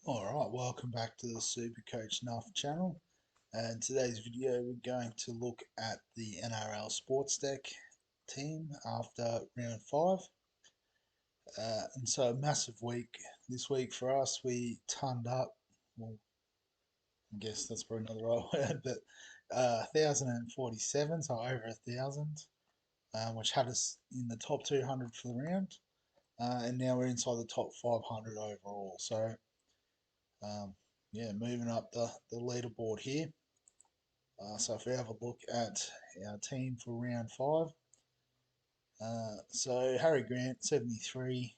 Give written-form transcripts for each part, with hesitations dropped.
Alright, welcome back to the SuperCoach Nuff channel. And today's video we're going to look at the NRL SportsDeck team after round 5. And so a massive week this week for us. We tonned up, well, I guess that's probably not the right word, but 1,047, so over 1,000, which had us in the top 200 for the round. And now we're inside the top 500 overall. So um, yeah, moving up the leaderboard here. So if we have a look at our team for round 5, so Harry Grant 73.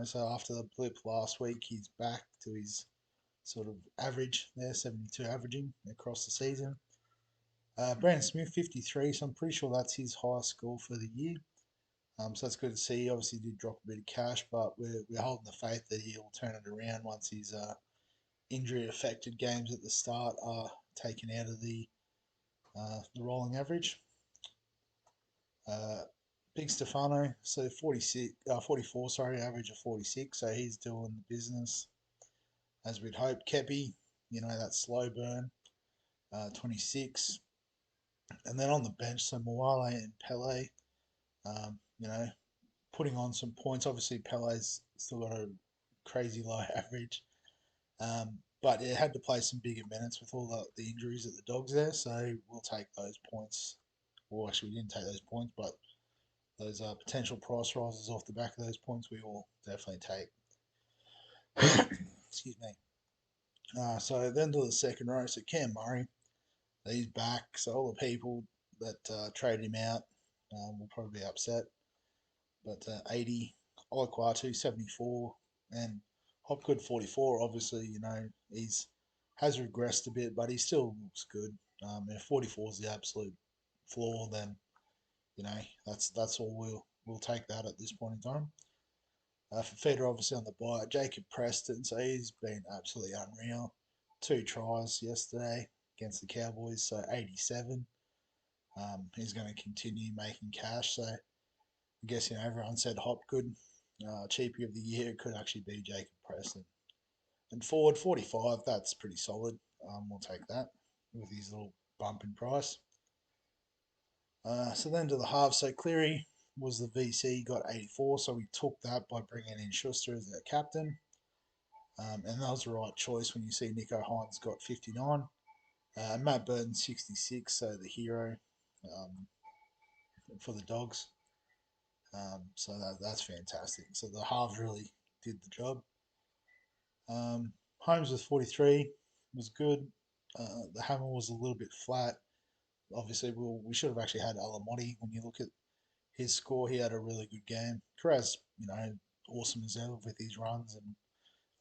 So after the blip last week, he's back to his sort of average there, 72 averaging across the season. Brandon Smith 53, so I'm pretty sure that's his highest score for the year. So that's good to see. Obviously, he did drop a bit of cash, but we're holding the faith that he'll turn it around once his injury affected games at the start are taken out of the rolling average. Uh, Big Stefano, so 44, sorry, average of 46, so he's doing the business as we'd hoped. Kepi, that slow burn, 26. And then on the bench, so Moale and Pele, you know, putting on some points. Obviously, Pele's still got a crazy low average, but it had to play some bigger minutes with all the injuries at the Dogs there, so we'll take those points. Well, actually, we didn't take those points, but those potential price rises off the back of those points we will definitely take. Excuse me. So then to the second row, so Cam Murray, he's back. So all the people that traded him out will probably be upset. But 80, Olaquatu 74, and Hopgood 44. Obviously, he's has regressed a bit, but he still looks good. If 44 is the absolute floor, then that's all we'll take that at this point in time. For Feeder, obviously on the bye, Jacob Preston, so he's been absolutely unreal. 2 tries yesterday against the Cowboys, so 87. He's going to continue making cash. So I guess everyone said Hopgood, cheapie of the year. It could actually be Jacob Preston. And forward 45, that's pretty solid. We'll take that with his little bump in price. So then to the halves, so Cleary was the VC, got 84, so we took that by bringing in Schuster as our captain. And that was the right choice when you see Nico Hines got 59. Matt Burton 66, so the hero um, for the Dogs. So that's fantastic. So the halves really did the job. Holmes with 43 was good. The hammer was a little bit flat. Obviously, we should have actually had Alamotti. When you look at his score, he had a really good game. Carraz, awesome as ever with his runs and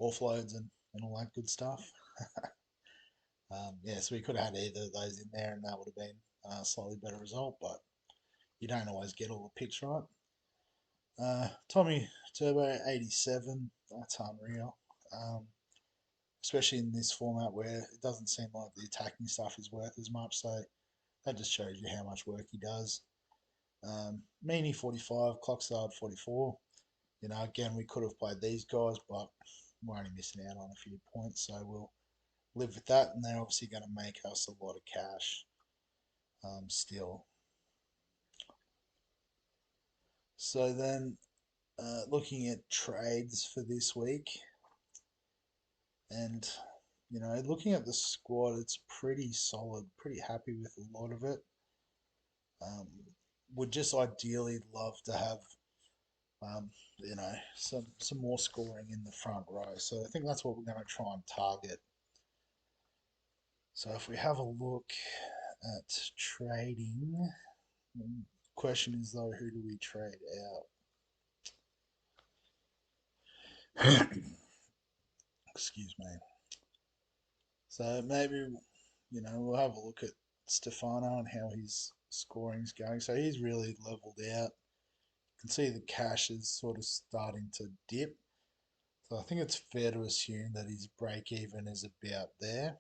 offloads and all that good stuff. So we could have had either of those in there, and that would have been a slightly better result. But you don't always get all the picks right. Tommy Turbo 87. That's unreal. Especially in this format where it doesn't seem like the attacking stuff is worth as much. So that just shows you how much work he does. Meany 45, Clockstad 44. Again, we could have played these guys, but we're only missing out on a few points. So we'll live with that. And they're obviously going to make us a lot of cash still. So then looking at trades for this week, and looking at the squad, it's pretty solid. Pretty happy with a lot of it. Would just ideally love to have some more scoring in the front row. So I think that's what we're going to try and target. So if we have a look at trading, the question is though, who do we trade out? Excuse me. So maybe we'll have a look at Stefano and how his scoring's going. So he's really leveled out. You can see the cash is sort of starting to dip. So I think it's fair to assume that his break even is about there.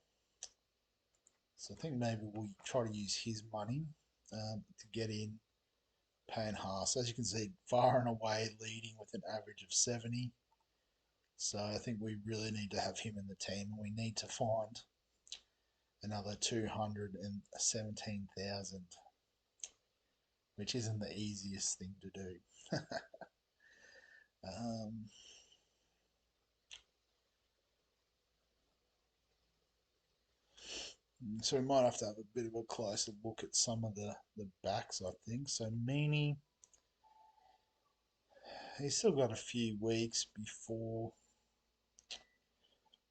So I think maybe we'll try to use his money to get in Payne Haas. As you can see, far and away leading with an average of 70. So I think we really need to have him in the team, and we need to find another 217,000, which isn't the easiest thing to do. um, so we might have to have a bit of a closer look at some of the backs, I think. So Meany, he's still got a few weeks before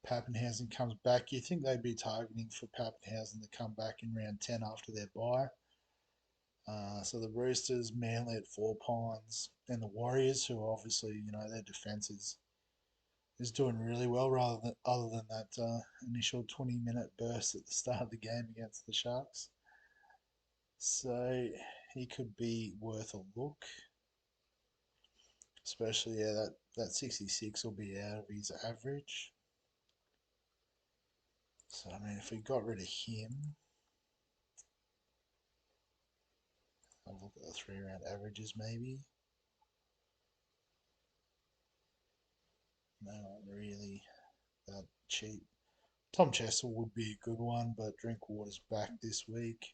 Pappenhausen comes back. You think they'd be targeting for Pappenhausen to come back in round 10 after their bye. So the Roosters, Manly at 4 Pines, and the Warriors, who obviously, their defence is doing really well, other than that initial 20-minute burst at the start of the game against the Sharks. So he could be worth a look, especially that 66 will be out of his average. So I mean, if we got rid of him, I'll look at the 3-round averages maybe. No, not really that cheap. Tom Chester would be a good one, but Drinkwater's back this week.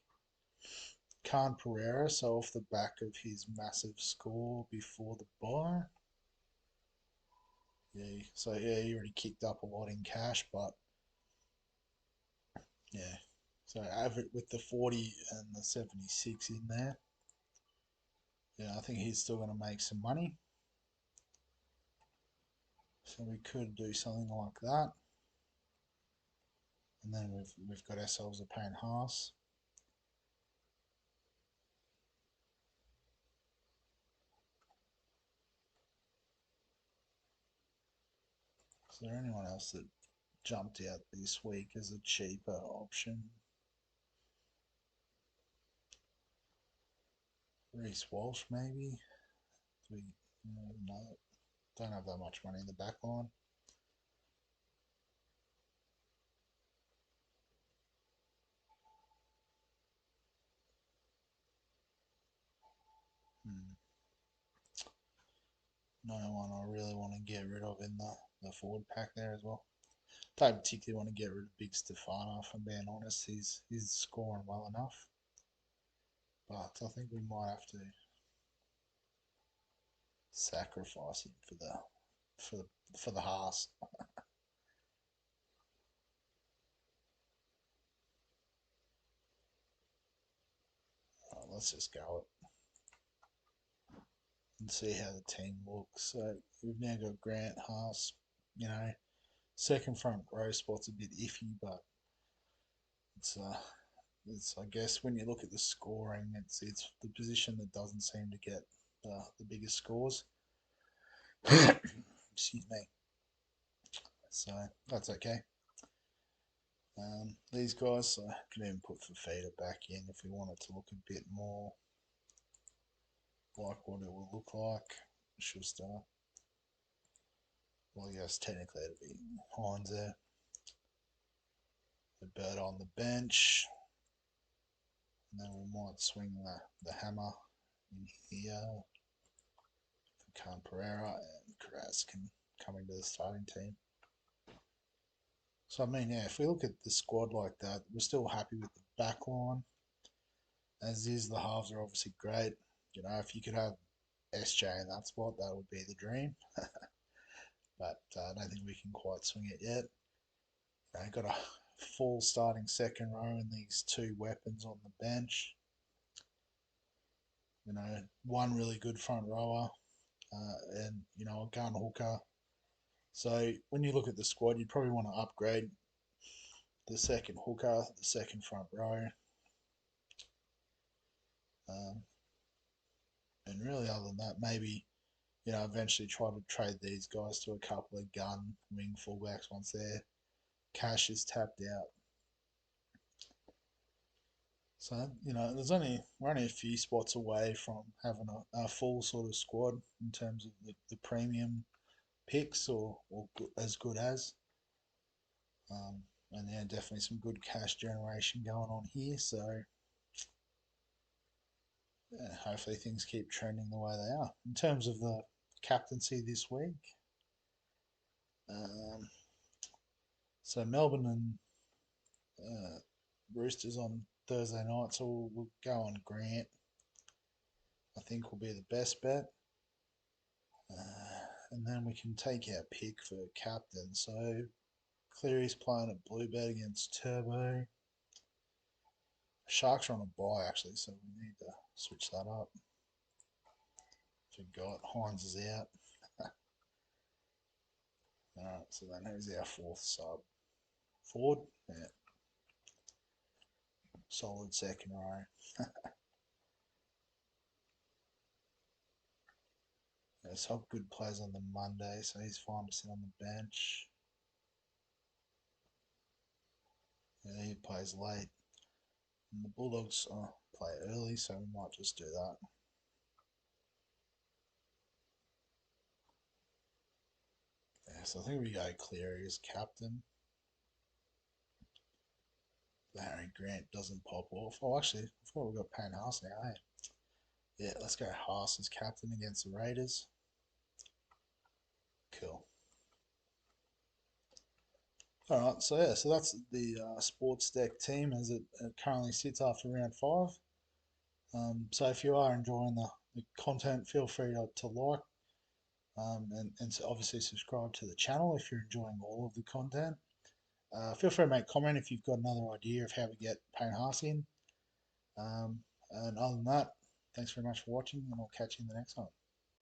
Khan Pereira, so off the back of his massive score before the bye. Yeah, so yeah, he already kicked up a lot in cash, but yeah. So average with the 40 and the 76 in there. Yeah, I think he's still going to make some money. So we could do something like that. And then we've got ourselves a Payne Haas. Is there anyone else that jumped out this week as a cheaper option? Reece Walsh, maybe? We no, don't have that much money in the back line. No one I really want to get rid of in the forward pack there as well. Don't particularly want to get rid of Big Stefano, if I'm being honest. He's scoring well enough. But I think we might have to sacrifice him for the Haas. Let's just go it and see how the team looks. So we've now got Grant, Haas, second front row spot's a bit iffy, but it's I guess when you look at the scoring, it's the position that doesn't seem to get the biggest scores. Excuse me. So that's okay. These guys, so I can even put Fafita back in if we want it to look a bit more like what it will look like. Schuster. Well, yes, technically it'd be Hines there. The bird on the bench. And then we might swing the hammer in here. Khan Pereira and Carras can come into the starting team. So I mean, yeah, if we look at the squad like that, we're still happy with the back line. As is, the halves are obviously great. If you could have SJ in that spot, that would be the dream. But I don't think we can quite swing it yet. Got a full starting second row and these two weapons on the bench. One really good front rower and a gun hooker. So when you look at the squad, you'd probably want to upgrade the second hooker, the second front row. Um, and really, other than that, maybe eventually try to trade these guys to a couple of gun wing fullbacks once their cash is tapped out. So we're only a few spots away from having a full sort of squad in terms of the premium picks or as good as. And yeah, definitely some good cash generation going on here. So yeah, hopefully things keep trending the way they are. In terms of the captaincy this week, Um, so Melbourne and Roosters on Thursday night, so we'll go on Grant. I think will be the best bet. And then we can take our pick for captain. So Cleary's playing at Bluebet against Turbo. Sharks are on a bye actually, so we need to switch that up. Forgot Hines is out. Alright, so then who's our fourth sub? Ford? Yeah. Solid second row. Yeah, Sub good plays on the Monday, so he's fine to sit on the bench. Yeah, he plays late. And the Bulldogs play early, so we might just do that. Yeah, so I think we go Cleary as captain. The Harry Grant doesn't pop off. Oh, actually, I forgot we've got Payne Haas now, eh? Yeah, let's go Haas as captain against the Raiders. Cool. All right, so yeah, so that's the SportsDeck team as it currently sits after round five. So if you are enjoying the content, feel free to like and obviously subscribe to the channel if you're enjoying all of the content. Feel free to make a comment if you've got another idea of how we get Payne Haas in. And other than that, thanks very much for watching, and I'll catch you in the next one.